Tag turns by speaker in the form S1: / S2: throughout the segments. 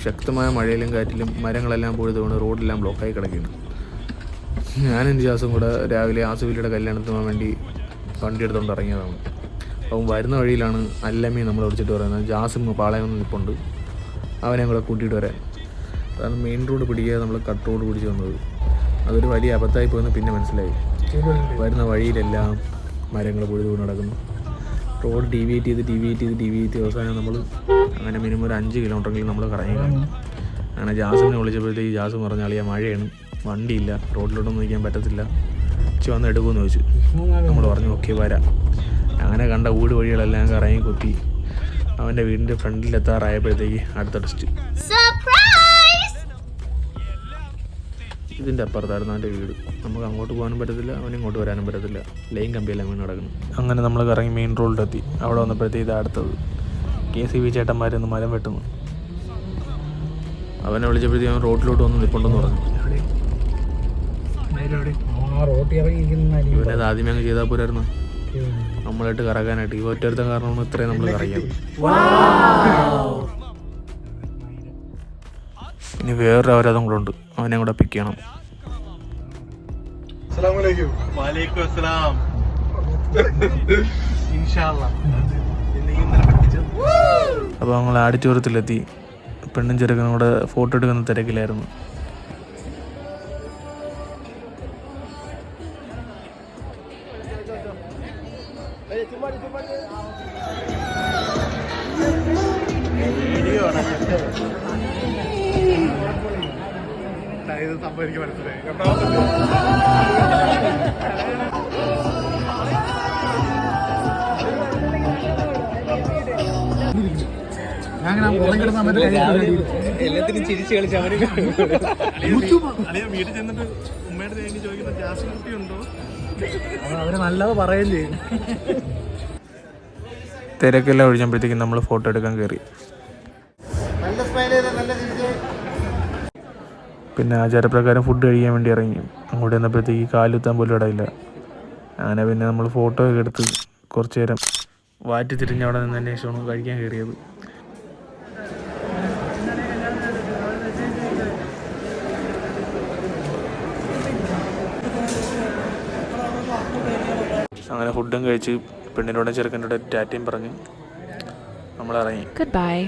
S1: ശക്തമായ മഴയിലും കാറ്റിലും മരങ്ങളെല്ലാം പൊഴുതുകൊണ്ട് റോഡെല്ലാം ബ്ലോക്കായി കിടക്കുകയാണ്. ഞാനും ജാസും കൂടെ രാവിലെ ആസുവിലിയുടെ കല്യാണത്തിന് പോകാൻ വേണ്ടി വണ്ടി എടുത്തുകൊണ്ട് ഇറങ്ങിയതാണ്. അപ്പം വരുന്ന വഴിയിലാണ് അല്ലമ്മി നമ്മളെ വിളിച്ചിട്ട് പറയുന്നത് ജാസും പാളയം നിൽപ്പുണ്ട്, അവനെ കൂടെ കൂട്ടിയിട്ട് വരാൻ. അതാണ് മെയിൻ റോഡ് പിടിക്കാതെ നമ്മൾ കട്ട് റോഡ് പിടിച്ച് വന്നത്. അതൊരു വലിയ അബദ്ധമായി പോയെന്ന് പിന്നെ മനസ്സിലായി. വരുന്ന വഴിയിലെല്ലാം മരങ്ങൾ പൊഴുതുകൊണ്ട് നടക്കുന്നു. റോഡ് ഡീവിയേറ്റ് ചെയ്ത് അവസാനം നമ്മൾ അങ്ങനെ മിനിമം ഒരു 5 കിലോമീറ്ററെങ്കിലും നമ്മൾ കറങ്ങി കാണും. അങ്ങനെ ജാസിനെ വിളിച്ചപ്പോഴത്തേക്ക് ജാസ് പറഞ്ഞ ആളിയാ മഴയാണ്, വണ്ടിയില്ല, റോഡിലോട്ടൊന്നും നിൽക്കാൻ പറ്റത്തില്ല, വന്ന് എടുക്കുമെന്ന് ചോദിച്ചു. നമ്മൾ പറഞ്ഞു ഓക്കെ വരാം. അങ്ങനെ കണ്ട ഊട് വഴികളെല്ലാം കറങ്ങി കുത്തി അവൻ്റെ വീടിൻ്റെ ഫ്രണ്ടിലെത്താറായപ്പോഴത്തേക്ക് അടുത്ത ടെസ്റ്റ്. ഇതിൻ്റെ അപ്പുറത്തായിരുന്നു അവൻ്റെ വീട്. നമുക്ക് അങ്ങോട്ട് പോകാനും പറ്റത്തില്ല, അവന് ഇങ്ങോട്ട് വരാനും പറ്റത്തില്ല, ലൈൻ കമ്പിയെല്ലാം വീണ് കിടക്കുന്നു. അങ്ങനെ നമ്മൾ കറങ്ങി മെയിൻ റോഡിലെത്തി. അവിടെ വന്നപ്പോഴത്തേക്ക് ഇത് അടുത്തത് KCB ചേട്ടന്മാരൊന്ന് മരം വെട്ടുന്നു. അവനെ വിളിച്ചപ്പോഴത്തേക്ക് അവൻ റോഡിലോട്ട് വന്ന് നിൽപ്പുണ്ടെന്ന് പറഞ്ഞു. ഇവനത് ആദ്യമേ അങ്ങ് ചെയ്താൽ പോരായിരുന്നു, നമ്മളായിട്ട് കറക്കാനായിട്ട്. ഈ ഒറ്റൊരുത്തം കാരണമാണ് ഇത്രയും നമ്മൾ കറങ്ങിയത്. ഇനി വേറൊരു അവരതും കൂടെ ഉണ്ട്, അവനെ കൂടെ പിക്ക് ചെയ്യണം. അപ്പോൾ ഞങ്ങൾ ആഡിറ്റോറിയത്തിലെത്തി. പെണ്ണും ചെറുക്കനും കൂടെ ഫോട്ടോ എടുക്കുന്ന തിരക്കിലായിരുന്നു.
S2: എല്ലാത്തിനും ചിരിച്ചു കളിച്ച് അവര്
S1: വീട്ടിൽ ചെന്നിട്ട് ഉമ്മയുടെ തേങ്ങി ചോദിക്കുന്ന ജാസ് കുട്ടിയുണ്ടോ,
S2: അവര് നല്ലത് പറയുകയും ചെയ്യും.
S1: തിരക്കെല്ലാം ഒഴിഞ്ഞപ്പോഴത്തേക്കും നമ്മൾ ഫോട്ടോ എടുക്കാൻ കയറി. പിന്നെ ആചാരപ്രകാരം ഫുഡ് കഴിക്കാൻ വേണ്ടി ഇറങ്ങി. അങ്ങോട്ട് ചെന്നപ്പോഴത്തേക്ക് കാലുത്താൻ പോലും ഇടയില്ല. അങ്ങനെ പിന്നെ നമ്മൾ ഫോട്ടോ ഒക്കെ എടുത്ത് കുറച്ച് നേരം വാറ്റി തിരിഞ്ഞ് അവിടെ നിന്നതിന് ശേഷമാണ് കഴിക്കാൻ കയറിയത്. അങ്ങനെ ഫുഡും കഴിച്ച് പെണ്ണിനോടും ചെറുക്കനോട് ടാറ്റയും പറഞ്ഞ് നമ്മളിറങ്ങി.
S3: Good bye.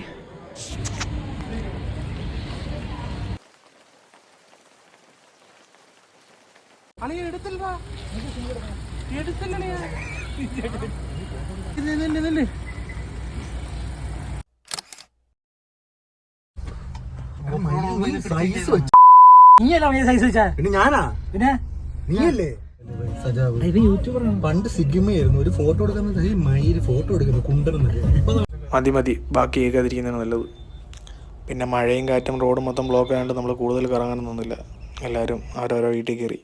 S2: ഞാനാ പിന്നെ നീയല്ലേ പണ്ട് സിഗ്മയായിരുന്നു ഒരു ഫോട്ടോ എടുക്കുന്ന ഫോട്ടോ എടുക്കുന്നു കുണ്ടൻ.
S1: മതി ബാക്കി കേൾക്കാതിരിക്കുന്നതാണ് നല്ലത്. പിന്നെ മഴയും കാറ്റും റോഡ് മൊത്തം ബ്ലോക്ക് ആയതുകൊണ്ട് നമ്മൾ കൂടുതൽ കറങ്ങാനൊന്നുമില്ല. എല്ലാവരും അവരവരോ വീട്ടിൽ കയറി.